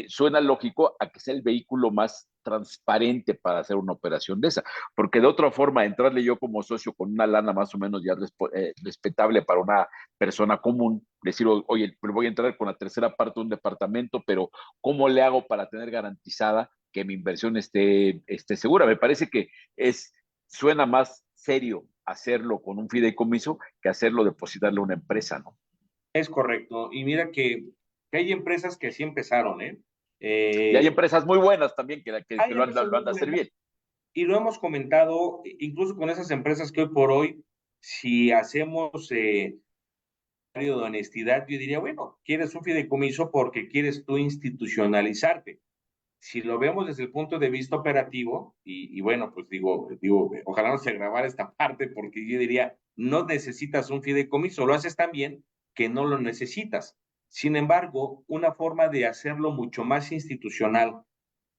A: suena lógico a que sea el vehículo más transparente para hacer una operación de esa, porque de otra forma, entrarle yo como socio con una lana más o menos ya respetable para una persona común, decir, oye, pero voy a entrar con la tercera parte de un departamento, pero ¿cómo le hago para tener garantizada que mi inversión esté segura? Me parece que es suena más serio hacerlo con un fideicomiso que hacerlo depositarle a una empresa, ¿no?
B: Es correcto. Y mira que hay empresas que así empezaron, ¿eh?
A: Y hay
B: Eh,
A: empresas muy buenas también que
B: Hay empresas
A: lo
B: muy
A: han de hacer
B: buenas
A: bien.
B: y lo hemos comentado, incluso con esas empresas que hoy por hoy, si hacemos de honestidad, yo diría, bueno, quieres un fideicomiso porque quieres tú institucionalizarte. Si lo vemos desde el punto de vista operativo, y bueno, pues digo, ojalá no se grabara esta parte, porque yo diría, no necesitas un fideicomiso, lo haces tan bien que no lo necesitas. Sin embargo, una forma de hacerlo mucho más institucional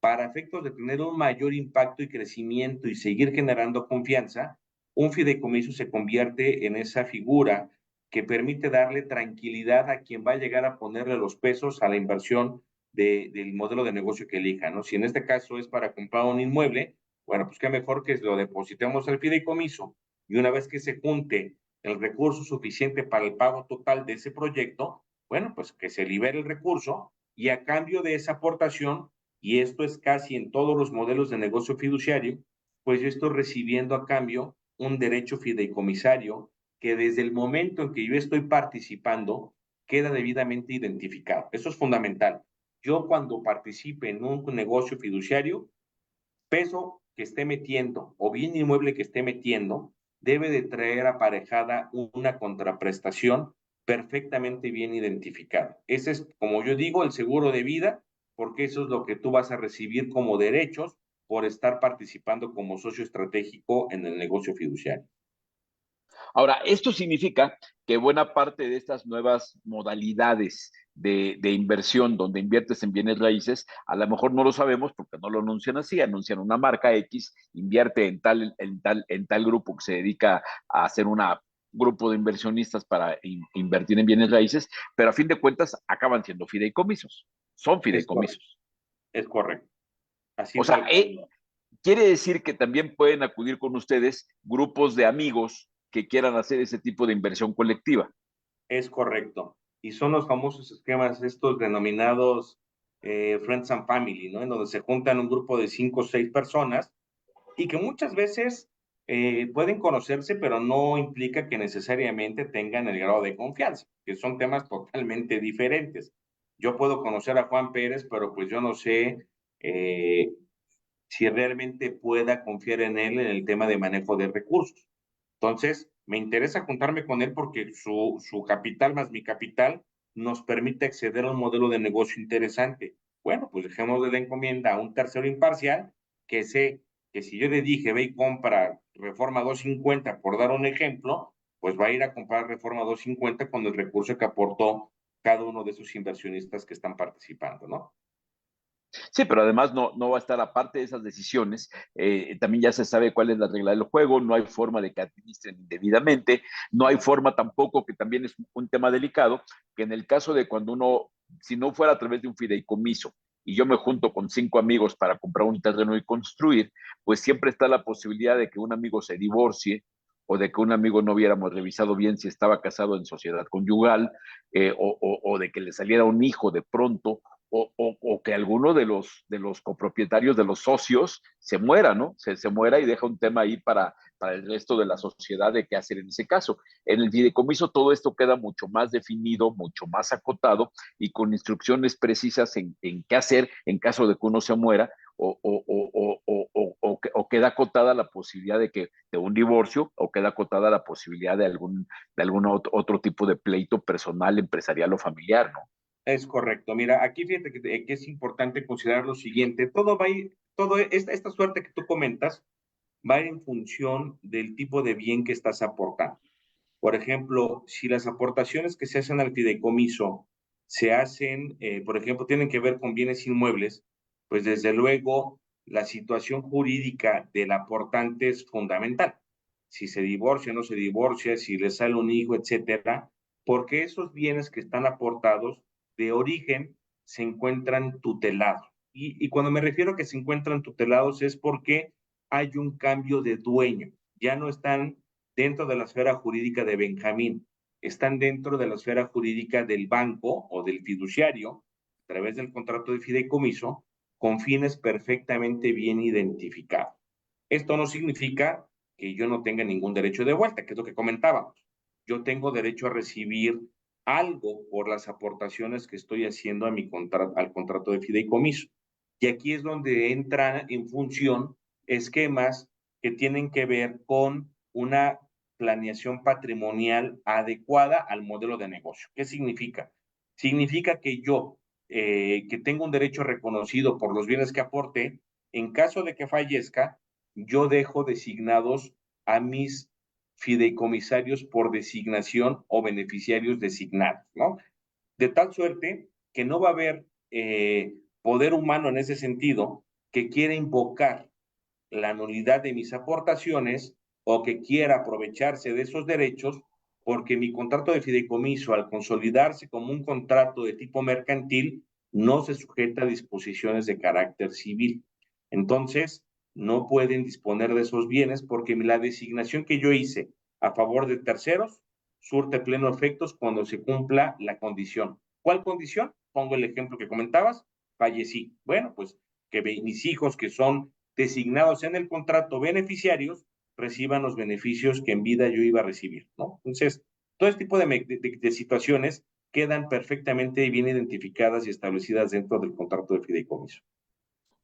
B: para efectos de tener un mayor impacto y crecimiento y seguir generando confianza, un fideicomiso se convierte en esa figura que permite darle tranquilidad a quien va a llegar a ponerle los pesos a la inversión del modelo de negocio que elija, ¿no? Si en este caso es para comprar un inmueble, bueno, pues qué mejor que lo depositemos al fideicomiso y una vez que se junte el recurso suficiente para el pago total de ese proyecto, bueno, pues que se libere el recurso y a cambio de esa aportación, y esto es casi en todos los modelos de negocio fiduciario, pues yo estoy recibiendo a cambio un derecho fideicomisario que desde el momento en que yo estoy participando queda debidamente identificado. Eso es fundamental. Yo cuando participe en un negocio fiduciario, peso que esté metiendo o bien inmueble que esté metiendo, debe de traer aparejada una contraprestación perfectamente bien identificada. Ese es, como yo digo, el seguro de vida, porque eso es lo que tú vas a recibir como derechos por estar participando como socio estratégico en el negocio fiduciario.
A: Ahora, esto significa que buena parte de estas nuevas modalidades de inversión donde inviertes en bienes raíces, a lo mejor no lo sabemos porque no lo anuncian así, anuncian una marca X, invierte en tal grupo que se dedica a hacer un grupo de inversionistas para invertir en bienes raíces, pero a fin de cuentas acaban siendo fideicomisos, son
B: Es correcto,
A: fideicomisos.
B: es correcto.
A: O
B: Así
A: sea,
B: tal cual.
A: quiere decir que también pueden acudir con ustedes grupos de amigos que quieran hacer ese tipo de inversión colectiva.
B: Es correcto. Y son los famosos esquemas estos denominados Friends and Family, ¿no? En donde se juntan un grupo de 5 o 6 personas y que muchas veces pueden conocerse, pero no implica que necesariamente tengan el grado de confianza, que son temas totalmente diferentes. Yo puedo conocer a Juan Pérez, pero pues yo no sé eh, si realmente pueda confiar en él en el tema de manejo de recursos. Entonces, me interesa juntarme con él porque su capital más mi capital nos permite acceder a un modelo de negocio interesante. Bueno, pues dejemos de la encomienda a un tercero imparcial que sé que si yo le dije, ve y compra Reforma 250, por dar un ejemplo, pues va a ir a comprar Reforma 250 con el recurso que aportó cada uno de esos inversionistas que están participando, ¿no?
A: Sí, pero además no va a estar aparte de esas decisiones. También ya se sabe cuál es la regla del juego, no hay forma de que administren indebidamente, no hay forma tampoco, que también es un tema delicado, que en el caso de cuando uno, si no fuera a través de un fideicomiso, y yo me junto con 5 amigos para comprar un terreno y construir, pues siempre está la posibilidad de que un amigo se divorcie o de que un amigo no hubiéramos revisado bien si estaba casado en sociedad conyugal, o de que le saliera un hijo de pronto, o que alguno de los copropietarios, de los socios, se muera, ¿no? Se muera y deja un tema ahí para el resto de la sociedad de qué hacer en ese caso. En el fideicomiso todo esto queda mucho más definido, mucho más acotado y con instrucciones precisas en qué hacer en caso de que uno se muera o queda acotada la posibilidad de un divorcio o queda acotada la posibilidad de algún otro tipo de pleito personal, empresarial o familiar, ¿no?
B: Es correcto. Mira, aquí fíjate que es importante considerar lo siguiente. Todo va a ir, todo esta suerte que tú comentas va a ir en función del tipo de bien que estás aportando. Por ejemplo, si las aportaciones que se hacen al fideicomiso se hacen, por ejemplo, tienen que ver con bienes inmuebles, pues desde luego la situación jurídica del aportante es fundamental. Si se divorcia, no se divorcia, si le sale un hijo, etcétera, porque esos bienes que están aportados de origen se encuentran tutelados. Y cuando me refiero a que se encuentran tutelados es porque hay un cambio de dueño. Ya no están dentro de la esfera jurídica de Benjamín, están dentro de la esfera jurídica del banco o del fiduciario, a través del contrato de fideicomiso, con fines perfectamente bien identificados. Esto no significa que yo no tenga ningún derecho de vuelta, que es lo que comentábamos. Yo tengo derecho a recibir algo por las aportaciones que estoy haciendo a al contrato de fideicomiso. Y aquí es donde entran en función esquemas que tienen que ver con una planeación patrimonial adecuada al modelo de negocio. ¿Qué significa? Significa que yo, que tengo un derecho reconocido por los bienes que aporte, en caso de que fallezca, yo dejo designados a mis fideicomisarios por designación o beneficiarios designados, ¿no? De tal suerte que no va a haber poder humano en ese sentido que quiera invocar la nulidad de mis aportaciones o que quiera aprovecharse de esos derechos porque mi contrato de fideicomiso, al consolidarse como un contrato de tipo mercantil, no se sujeta a disposiciones de carácter civil. Entonces, no pueden disponer de esos bienes porque la designación que yo hice a favor de terceros surte pleno efectos cuando se cumpla la condición. ¿Cuál condición? Pongo el ejemplo que comentabas, fallecí. Bueno, pues que mis hijos que son designados en el contrato beneficiarios reciban los beneficios que en vida yo iba a recibir, ¿no? Entonces, todo este tipo de situaciones quedan perfectamente bien identificadas y establecidas dentro del contrato de fideicomiso.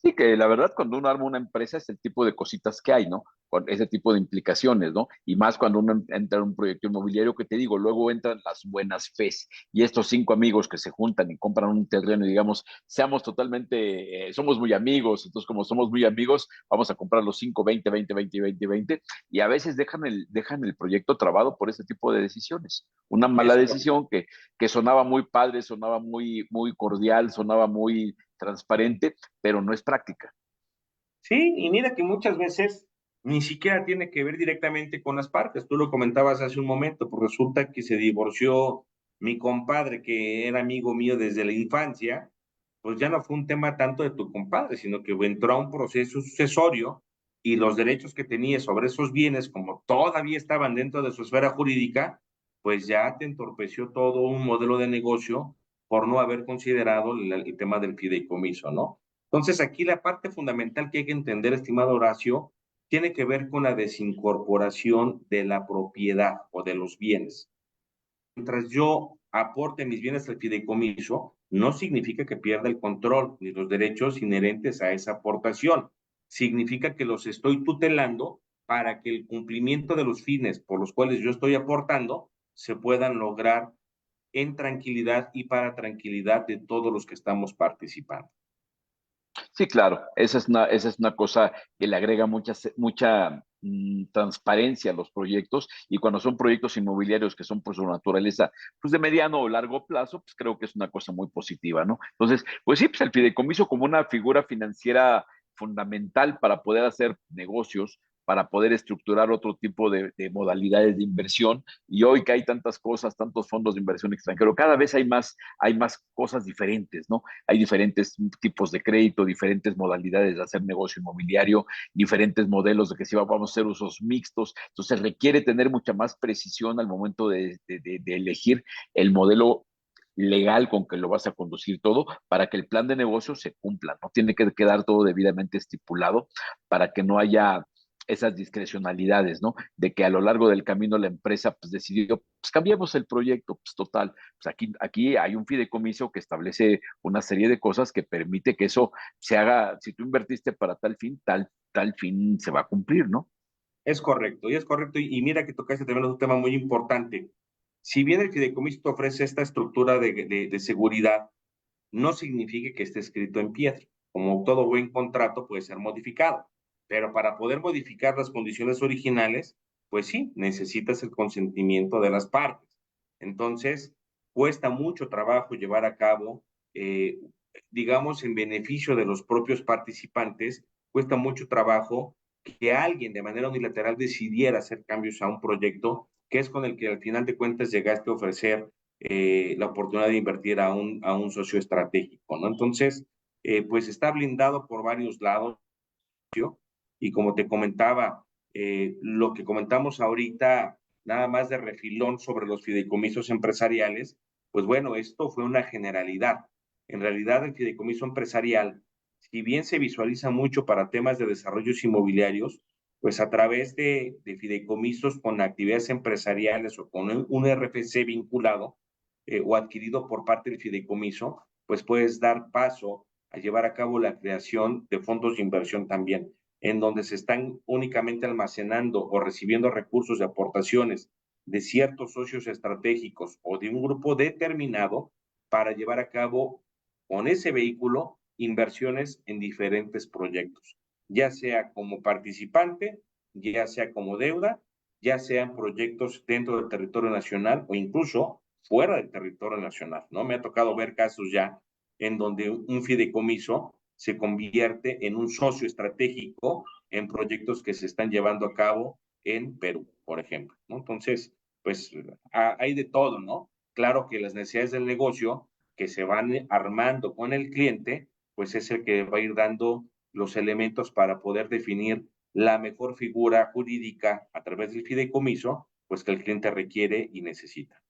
A: Sí, que la verdad cuando uno arma una empresa es el tipo de cositas que hay, ¿no? Con ese tipo de implicaciones, ¿no? Y más cuando uno entra en un proyecto inmobiliario que te digo, luego entran las buenas fes y estos 5 amigos que se juntan y compran un terreno y digamos, seamos totalmente, somos muy amigos, entonces como somos muy amigos, vamos a comprar los 5, 20, 20, 20, 20, 20 y a veces dejan el proyecto trabado por ese tipo de decisiones. Una mala
B: Es
A: decisión que sonaba muy padre, sonaba muy, muy cordial, sonaba muy transparente, pero no es práctica.
B: Sí, y mira que muchas veces ni siquiera tiene que ver directamente con las partes. Tú lo comentabas hace un momento, pues resulta que se divorció mi compadre, que era amigo mío desde la infancia, pues ya no fue un tema tanto de tu compadre, sino que entró a un proceso sucesorio y los derechos que tenía sobre esos bienes, como todavía estaban dentro de su esfera jurídica, pues ya te entorpeció todo un modelo de negocio por no haber considerado el tema del fideicomiso, ¿no? Entonces, aquí la parte fundamental que hay que entender, estimado Horacio, tiene que ver con la desincorporación de la propiedad o de los bienes. Mientras yo aporte mis bienes al fideicomiso, no significa que pierda el control ni los derechos inherentes a esa aportación. Significa que los estoy tutelando para que el cumplimiento de los fines por los cuales yo estoy aportando se puedan lograr en tranquilidad y para tranquilidad de todos los que estamos participando.
A: Sí, claro, esa es una cosa que le agrega mucha transparencia a los proyectos y cuando son proyectos inmobiliarios que son por su naturaleza, pues de mediano o largo plazo, pues creo que es una cosa muy positiva, ¿no? Entonces, pues sí, pues el fideicomiso como una figura financiera fundamental para poder hacer negocios, para poder estructurar otro tipo de modalidades de inversión. Y hoy que hay tantas cosas, tantos fondos de inversión extranjero, cada vez hay más cosas diferentes, ¿no? Hay diferentes tipos de crédito, diferentes modalidades de hacer negocio inmobiliario, diferentes modelos de que si vamos a hacer usos mixtos. Entonces requiere tener mucha más precisión al momento de elegir el modelo legal con que lo vas a conducir todo para que el plan de negocio se cumpla, ¿no? Tiene que quedar todo debidamente estipulado para que no haya esas discrecionalidades, ¿no? De que a lo largo del camino la empresa pues decidió, pues cambiamos el proyecto, pues total, pues aquí hay un fideicomiso que establece una serie de cosas que permite que eso se haga, si tú invertiste para tal fin se va a cumplir, ¿no?
B: Es correcto, y es correcto, y mira que tocaste también un tema muy importante. Si bien el fideicomiso te ofrece esta estructura de seguridad, no significa que esté escrito en piedra. Como todo buen contrato puede ser modificado, pero para poder modificar las condiciones originales, pues sí, necesitas el consentimiento de las partes. Entonces, cuesta mucho trabajo llevar a cabo, eh, digamos, en beneficio de los propios participantes, cuesta mucho trabajo que alguien de manera unilateral decidiera hacer cambios a un proyecto que es con el que al final de cuentas llegaste a ofrecer la oportunidad de invertir a un socio estratégico, ¿no? Entonces, pues está blindado por varios lados y como te comentaba, lo que comentamos ahorita, nada más de refilón sobre los fideicomisos empresariales, pues bueno, esto fue una generalidad. En realidad, el fideicomiso empresarial, si bien se visualiza mucho para temas de desarrollos inmobiliarios, pues a través de fideicomisos con actividades empresariales o con un RFC vinculado o adquirido por parte del fideicomiso, pues puedes dar paso a llevar a cabo la creación de fondos de inversión también, en donde se están únicamente almacenando o recibiendo recursos de aportaciones de ciertos socios estratégicos o de un grupo determinado para llevar a cabo con ese vehículo inversiones en diferentes proyectos, ya sea como participante, ya sea como deuda, ya sean proyectos dentro del territorio nacional o incluso fuera del territorio nacional, ¿no? Me ha tocado ver casos ya en donde un fideicomiso se convierte en un socio estratégico en proyectos que se están llevando a cabo en Perú, por ejemplo, ¿no? Entonces, pues hay de todo, ¿no? Claro que las necesidades del negocio que se van armando con el cliente, pues es el que va a ir dando los elementos para poder definir la mejor figura jurídica a través del fideicomiso, pues que el cliente requiere y necesita.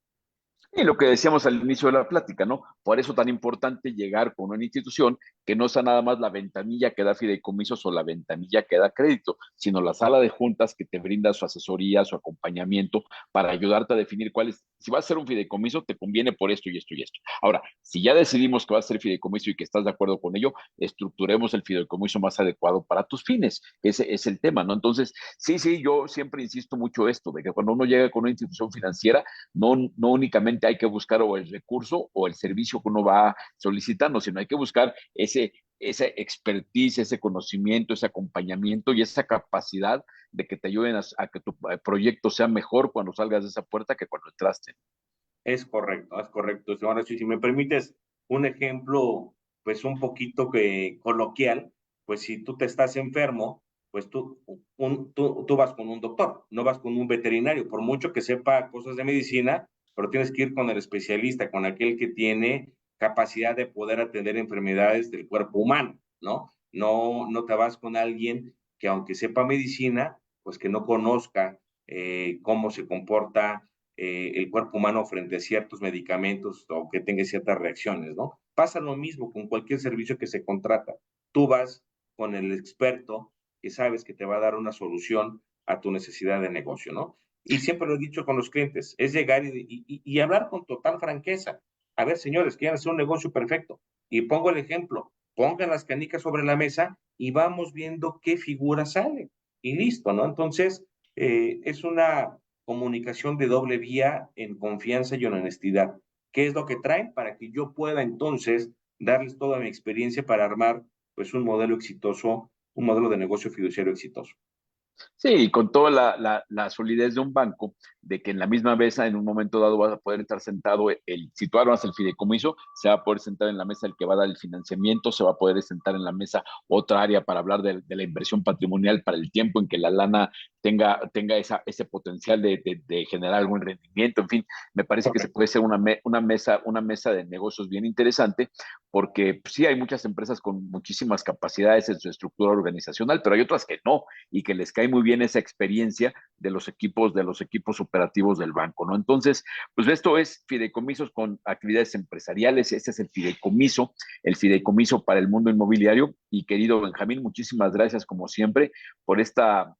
A: Y lo que decíamos al inicio de la plática, ¿no? Por eso tan importante llegar con una institución que no sea nada más la ventanilla que da fideicomisos o la ventanilla que da crédito, sino la sala de juntas que te brinda su asesoría, su acompañamiento para ayudarte a definir cuál es. Si va a ser un fideicomiso, te conviene por esto y esto y esto. Ahora, si ya decidimos que va a ser fideicomiso y que estás de acuerdo con ello, estructuremos el fideicomiso más adecuado para tus fines. Ese es el tema, ¿no? Entonces, sí, yo siempre insisto mucho esto, de que cuando uno llega con una institución financiera, no únicamente hay que buscar o el recurso o el servicio que uno va solicitando, sino hay que buscar ese expertise, ese conocimiento, ese acompañamiento y esa capacidad de que te ayuden a que tu proyecto sea mejor cuando salgas de esa puerta que cuando entraste.
B: Es correcto, es correcto. Ahora, si me permites un ejemplo, pues un poquito que coloquial, pues si tú te estás enfermo, pues tú vas con un doctor, no vas con un veterinario, por mucho que sepa cosas de medicina, pero tienes que ir con el especialista, con aquel que tiene capacidad de poder atender enfermedades del cuerpo humano, ¿no? No te vas con alguien que aunque sepa medicina, pues que no conozca cómo se comporta el cuerpo humano frente a ciertos medicamentos o que tenga ciertas reacciones, ¿no? Pasa lo mismo con cualquier servicio que se contrata. Tú vas con el experto que sabes que te va a dar una solución a tu necesidad de negocio, ¿no? Y siempre lo he dicho con los clientes, es llegar y hablar con total franqueza. A ver, señores, quieren hacer un negocio perfecto. Y pongo el ejemplo, pongan las canicas sobre la mesa y vamos viendo qué figura sale. Y listo, ¿no? Entonces, es una comunicación de doble vía en confianza y en honestidad. ¿Qué es lo que traen? Para que yo pueda entonces darles toda mi experiencia para armar pues un modelo exitoso, un modelo de negocio fiduciario exitoso.
A: Sí, con toda la solidez de un banco, de que en la misma mesa en un momento dado vas a poder estar sentado, si tú armas el fideicomiso, se va a poder sentar en la mesa el que va a dar el financiamiento, se va a poder sentar en la mesa otra área para hablar de la inversión patrimonial para el tiempo en que la lana tenga ese potencial de generar algún rendimiento. En fin, me parece que se
B: Correcto.
A: puede ser una mesa de negocios bien interesante, porque pues, sí hay muchas empresas con muchísimas capacidades en su estructura organizacional, pero hay otras que no y que les cae muy bien esa experiencia de los equipos operativos del banco, ¿no? Entonces, pues esto es fideicomisos con actividades empresariales, ese es el fideicomiso para el mundo inmobiliario. Y querido Benjamín, muchísimas gracias como siempre por esta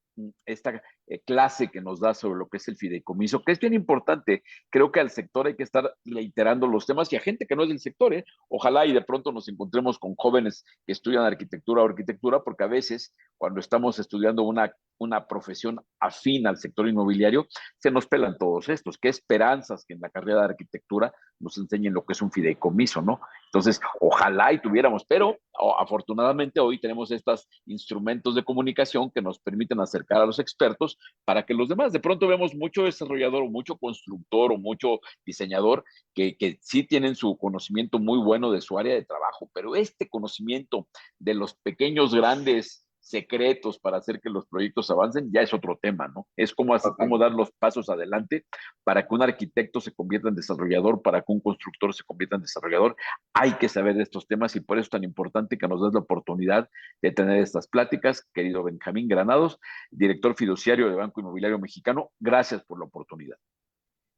A: clase que nos da sobre lo que es el fideicomiso, que es bien importante. Creo que al sector hay que estar reiterando los temas y a gente que no es del sector, ¿eh? Ojalá y de pronto nos encontremos con jóvenes que estudian arquitectura o arquitectura, porque a veces cuando estamos estudiando una profesión afín al sector inmobiliario, se nos pelan todos estos. Qué esperanzas que en la carrera de arquitectura nos enseñen lo que es un fideicomiso, ¿no? Entonces, ojalá y tuviéramos, pero afortunadamente hoy tenemos estos instrumentos de comunicación que nos permiten acercar a los expertos para que los demás, de pronto vemos mucho desarrollador o mucho constructor o mucho diseñador que sí tienen su conocimiento muy bueno de su área de trabajo, pero este conocimiento de los pequeños, grandes secretos para hacer que los proyectos avancen, ya es otro tema, ¿no? Es cómo
B: Total.
A: dar los pasos adelante para que un arquitecto se convierta en desarrollador, para que un constructor se convierta en desarrollador. Hay que saber de estos temas y por eso es tan importante que nos des la oportunidad de tener estas pláticas. Querido Benjamín Granados, director fiduciario de Banco Inmobiliario Mexicano, gracias por la oportunidad.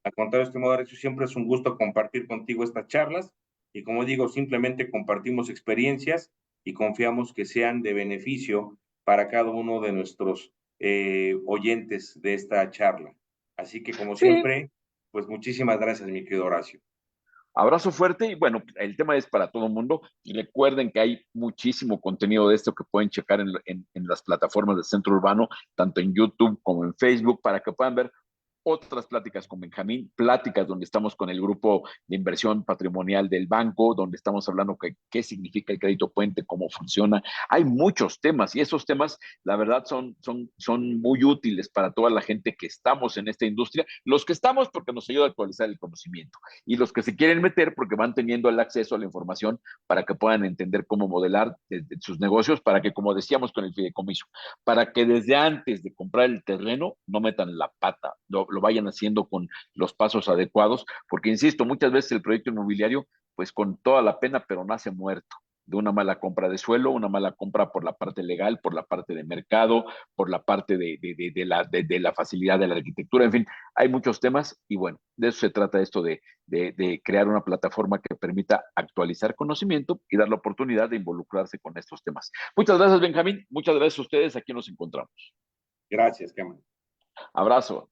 B: Al contrario, estimado Alexio, siempre es un gusto compartir contigo estas charlas y como digo, simplemente compartimos experiencias y confiamos que sean de beneficio para cada uno de nuestros oyentes de esta charla. Así que como
A: Sí,
B: siempre, pues muchísimas gracias, mi querido Horacio.
A: abrazo fuerte y bueno, el tema es para todo el mundo. Y recuerden que hay muchísimo contenido de esto que pueden checar en las plataformas de Centro Urbano, tanto en YouTube como en Facebook, para que puedan ver otras pláticas con Benjamín, pláticas donde estamos con el grupo de inversión patrimonial del banco, donde estamos hablando qué significa el crédito puente, cómo funciona. Hay muchos temas y esos temas, la verdad, son muy útiles para toda la gente que estamos en esta industria, los que estamos porque nos ayuda a actualizar el conocimiento y los que se quieren meter porque van teniendo el acceso a la información para que puedan entender cómo modelar sus negocios, para que, como decíamos con el fideicomiso, para que desde antes de comprar el terreno no metan la pata, lo vayan haciendo con los pasos adecuados, porque insisto, muchas veces el proyecto inmobiliario, pues con toda la pena, pero nace muerto de una mala compra de suelo, una mala compra por la parte legal, por la parte de mercado, por la parte de la facilidad de la arquitectura, en fin, hay muchos temas y bueno, de eso se trata esto de crear una plataforma que permita actualizar conocimiento y dar la oportunidad de involucrarse con estos temas. Muchas gracias, Benjamín. Muchas gracias a ustedes. Aquí nos encontramos.
B: Gracias, Cameron.
A: Abrazo.